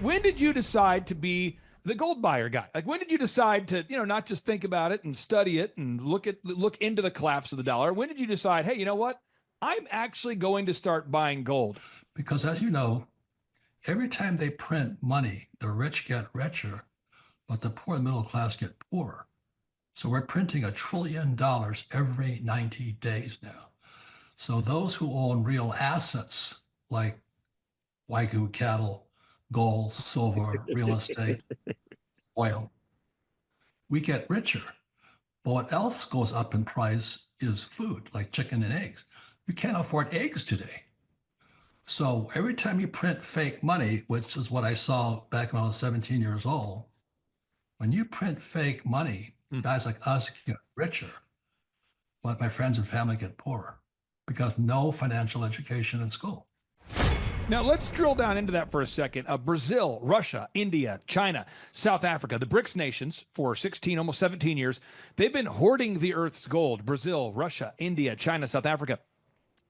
when did you decide to be the gold buyer guy? Like, when did you decide to, not just think about it and study it and look into the collapse of the dollar? When did you decide, hey, you know what? I'm actually going to start buying gold? Because as you know, every time they print money, the rich get richer, but the poor and middle class get poorer. So we're printing $1 trillion every 90 days now. So those who own real assets like Wagyu cattle, gold, silver, real estate, oil, we get richer. But what else goes up in price is food, like chicken and eggs. You can't afford eggs today. So every time you print fake money, which is what I saw back when I was 17 years old, when you print fake money, guys like us get richer, but my friends and family get poorer because no financial education in school. Now, let's drill down into that for a second. Brazil, Russia, India, China, South Africa, the BRICS nations for 16, almost 17 years, they've been hoarding the earth's gold. Brazil, Russia, India, China, South Africa.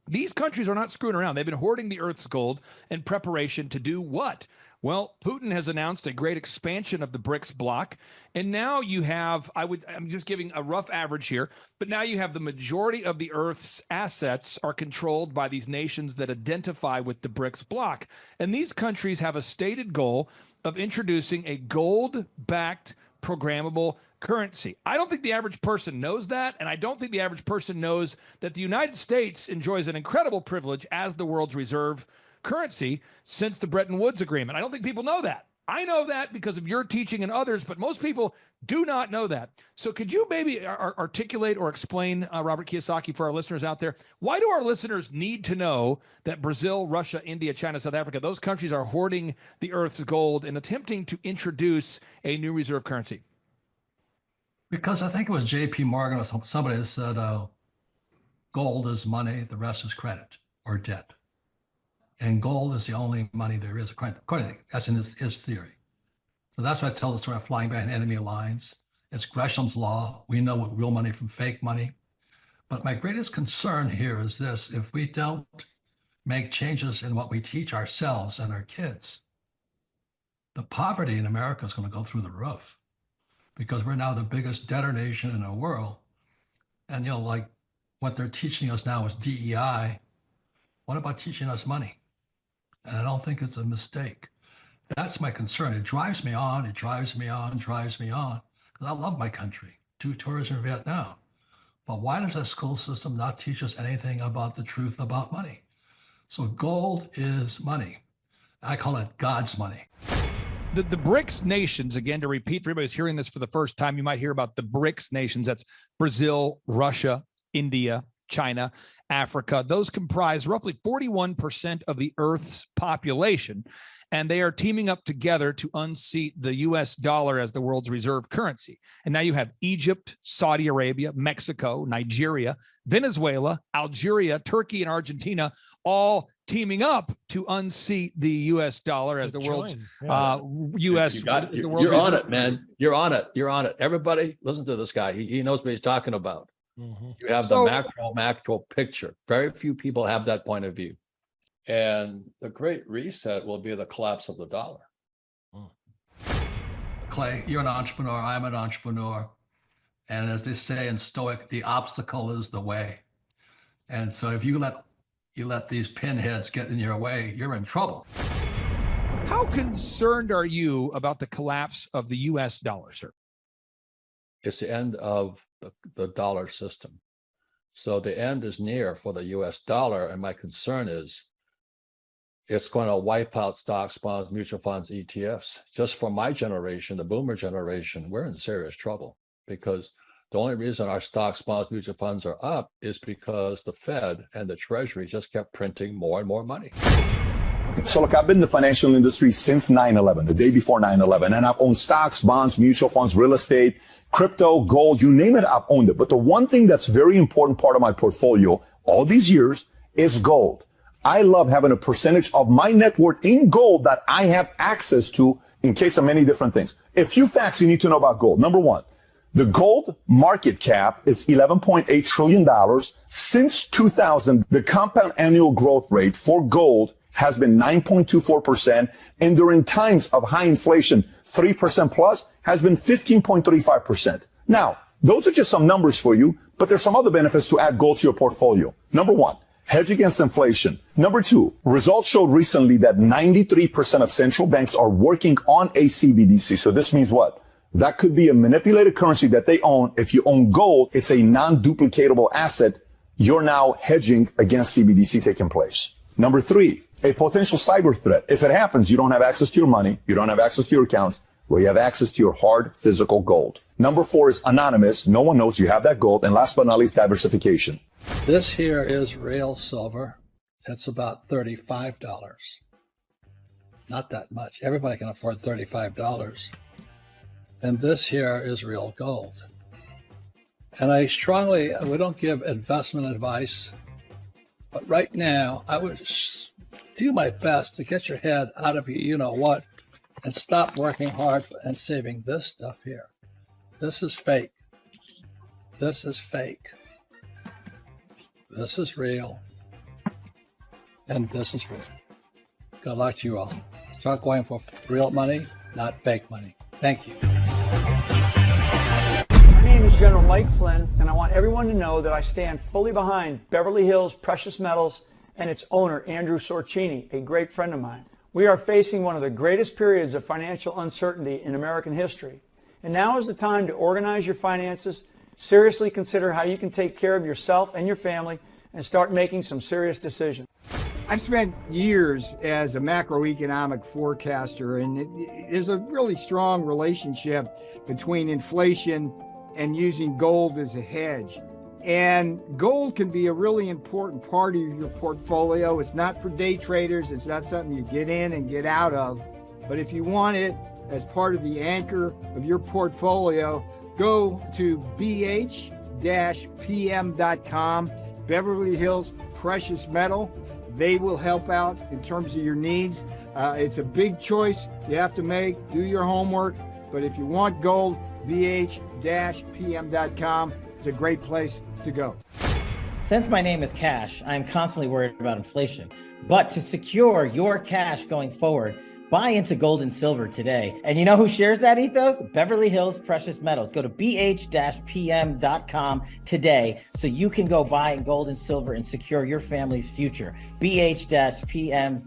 These countries are not screwing around. They've been hoarding the earth's gold in preparation to do what? Well, Putin has announced a great expansion of the BRICS bloc. And now you have, I'm just giving a rough average here, but now you have the majority of the earth's assets are controlled by these nations that identify with the BRICS bloc. And these countries have a stated goal of introducing a gold-backed programmable currency. I don't think the average person knows that, and I don't think the average person knows that the United States enjoys an incredible privilege as the world's reserve currency since the Bretton Woods Agreement. I don't think people know that. I know that because of your teaching and others, but most people do not know that. So could you maybe articulate or explain, Robert Kiyosaki, for our listeners out there, why do our listeners need to know that Brazil, Russia, India, China, South Africa, those countries are hoarding the earth's gold and attempting to introduce a new reserve currency? Because I think it was J.P. Morgan or somebody that said, gold is money, the rest is credit or debt. And gold is the only money there is, according to that's in his theory. So that's why I tell the story of flying behind enemy lines. It's Gresham's law. We know what real money from fake money. But my greatest concern here is this: if we don't make changes in what we teach ourselves and our kids, the poverty in America is going to go through the roof because we're now the biggest debtor nation in the world. And, like what they're teaching us now is DEI. What about teaching us money? And I don't think it's a mistake. That's my concern. It drives me on, because I love my country. 2 tours in Vietnam. But why does our school system not teach us anything about the truth about money? So gold is money. I call it God's money. The BRICS nations, again, to repeat for everybody who's hearing this for the first time, you might hear about the BRICS nations. That's Brazil, Russia, India, China, Africa. Those comprise roughly 41% of the Earth's population, and they are teaming up together to unseat the U.S. dollar as the world's reserve currency. And now you have Egypt, Saudi Arabia, Mexico, Nigeria, Venezuela, Algeria, Turkey, and Argentina all teaming up to unseat the U.S. dollar as the world's U.S. You're on it, man. You're on it. Everybody, listen to this guy. He knows what he's talking about. Mm-hmm. You have the macro picture. Very few people have that point of view. And the Great Reset will be the collapse of the dollar. Clay, you're an entrepreneur. I'm an entrepreneur. And as they say in Stoic, the obstacle is the way. And so if you let these pinheads get in your way, you're in trouble. How concerned are you about the collapse of the U.S. dollar, sir? It's the end of the dollar system. So the end is near for the US dollar. And my concern is it's going to wipe out stocks, bonds, mutual funds, ETFs. Just for my generation, the boomer generation, we're in serious trouble because the only reason our stocks, bonds, mutual funds are up is because the Fed and the Treasury just kept printing more and more money. So look, I've been in the financial industry since 9/11, the day before 9/11, and I've owned stocks, bonds, mutual funds, real estate, crypto, gold, you name it, I've owned it. But the one thing that's very important part of my portfolio all these years is gold. I love having a percentage of my net worth in gold that I have access to in case of many different things. A few facts you need to know about gold. Number one, the gold market cap is $11.8 trillion. Since 2000, the compound annual growth rate for gold has been 9.24%, and during times of high inflation, 3% plus has been 15.35%. Now, those are just some numbers for you, but there's some other benefits to add gold to your portfolio. Number one, hedge against inflation. Number two, results showed recently that 93% of central banks are working on a CBDC. So this means what? That could be a manipulated currency that they own. If you own gold, it's a non-duplicatable asset. You're now hedging against CBDC taking place. Number three, a potential cyber threat. If it happens, you don't have access to your money. You don't have access to your accounts. Well, you have access to your hard physical gold. Number four is anonymous. No one knows you have that gold. And last but not least, diversification. This here is real silver. It's about $35. Not that much. Everybody can afford $35. And this here is real gold. And we don't give investment advice, but right now I would do my best to get your head out of you know what, and stop working hard and saving this stuff here. This is fake. This is fake. This is real. And this is real. Good luck to you all. Start going for real money, not fake money. Thank you. My name is General Mike Flynn, and I want everyone to know that I stand fully behind Beverly Hills Precious Metals and its owner, Andrew Sorcini, a great friend of mine. We are facing one of the greatest periods of financial uncertainty in American history. And now is the time to organize your finances, seriously consider how you can take care of yourself and your family, and start making some serious decisions. I've spent years as a macroeconomic forecaster, and there's a really strong relationship between inflation and using gold as a hedge. And gold can be a really important part of your portfolio. It's not for day traders. It's not something you get in and get out of. But if you want it as part of the anchor of your portfolio, go to bh-pm.com, Beverly Hills Precious Metal. They will help out in terms of your needs. It's a big choice you have to make. Do your homework. But if you want gold, bh-pm.com is a great place to go. Since my name is Cash, I'm constantly worried about inflation. But to secure your cash going forward, buy into gold and silver today. And you know who shares that ethos? Beverly Hills Precious Metals. Go to bh-pm.com today so you can go buy gold and silver and secure your family's future. bh-pm.com.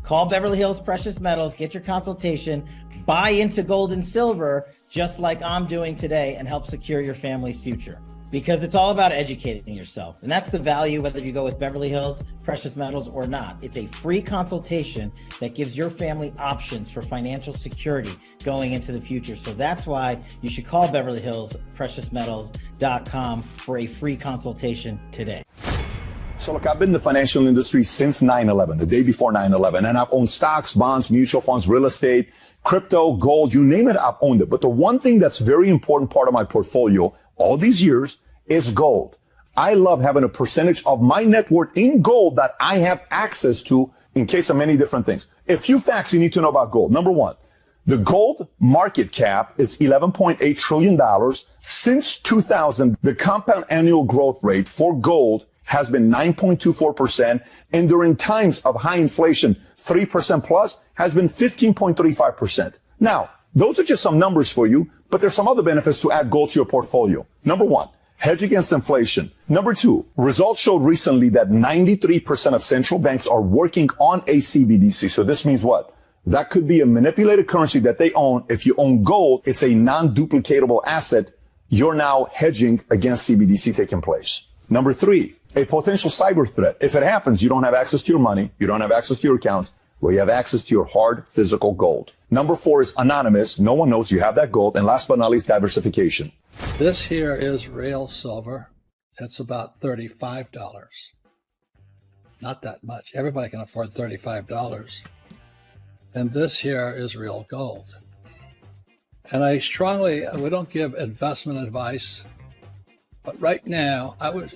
Call Beverly Hills Precious Metals, get your consultation, buy into gold and silver just like I'm doing today, and help secure your family's future. Because it's all about educating yourself. And that's the value, whether you go with Beverly Hills Precious Metals or not. It's a free consultation that gives your family options for financial security going into the future. So that's why you should call Beverly Hills Precious Metals.com for a free consultation today. So look, I've been in the financial industry since 9/11, the day before 9/11, and I've owned stocks, bonds, mutual funds, real estate, crypto, gold, you name it, I've owned it. But the one thing that's very important part of my portfolio all these years is gold. I love having a percentage of my net worth in gold that I have access to in case of many different things. A few facts you need to know about gold. Number one, the gold market cap is $11.8 trillion. Since 2000, the compound annual growth rate for gold has been 9.24%. And during times of high inflation, 3% plus has been 15.35%. Now, those are just some numbers for you, but there's some other benefits to add gold to your portfolio. Number one, hedge against inflation. Number two, results showed recently that 93% of central banks are working on a CBDC. So this means what? That could be a manipulated currency that they own. If you own gold, it's a non-duplicatable asset. You're now hedging against CBDC taking place. Number three, a potential cyber threat. If it happens, you don't have access to your money. You don't have access to your accounts. Well, you have access to your hard physical gold. Number four is anonymous. No one knows you have that gold. And last but not least, diversification. This here is real silver. It's about $35. Not that much. Everybody can afford $35. And this here is real gold. And we don't give investment advice, but right now I would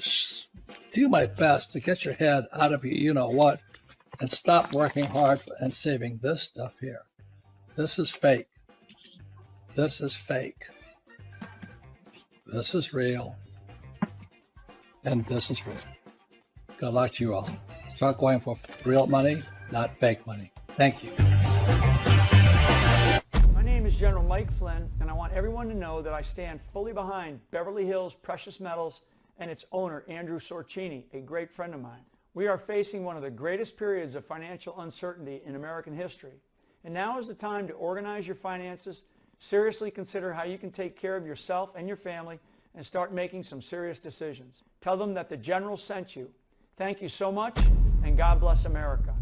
do my best to get your head out of you know what, and stop working hard and saving this stuff here. This is fake. This is fake. This is real. And this is real. Good luck to you all. Start going for real money, not fake money. Thank you. My name is General Mike Flynn, and I want everyone to know that I stand fully behind Beverly Hills Precious Metals and its owner, Andrew Sorcini, a great friend of mine. We are facing one of the greatest periods of financial uncertainty in American history. And now is the time to organize your finances, seriously consider how you can take care of yourself and your family, and start making some serious decisions. Tell them that the General sent you. Thank you so much, and God bless America.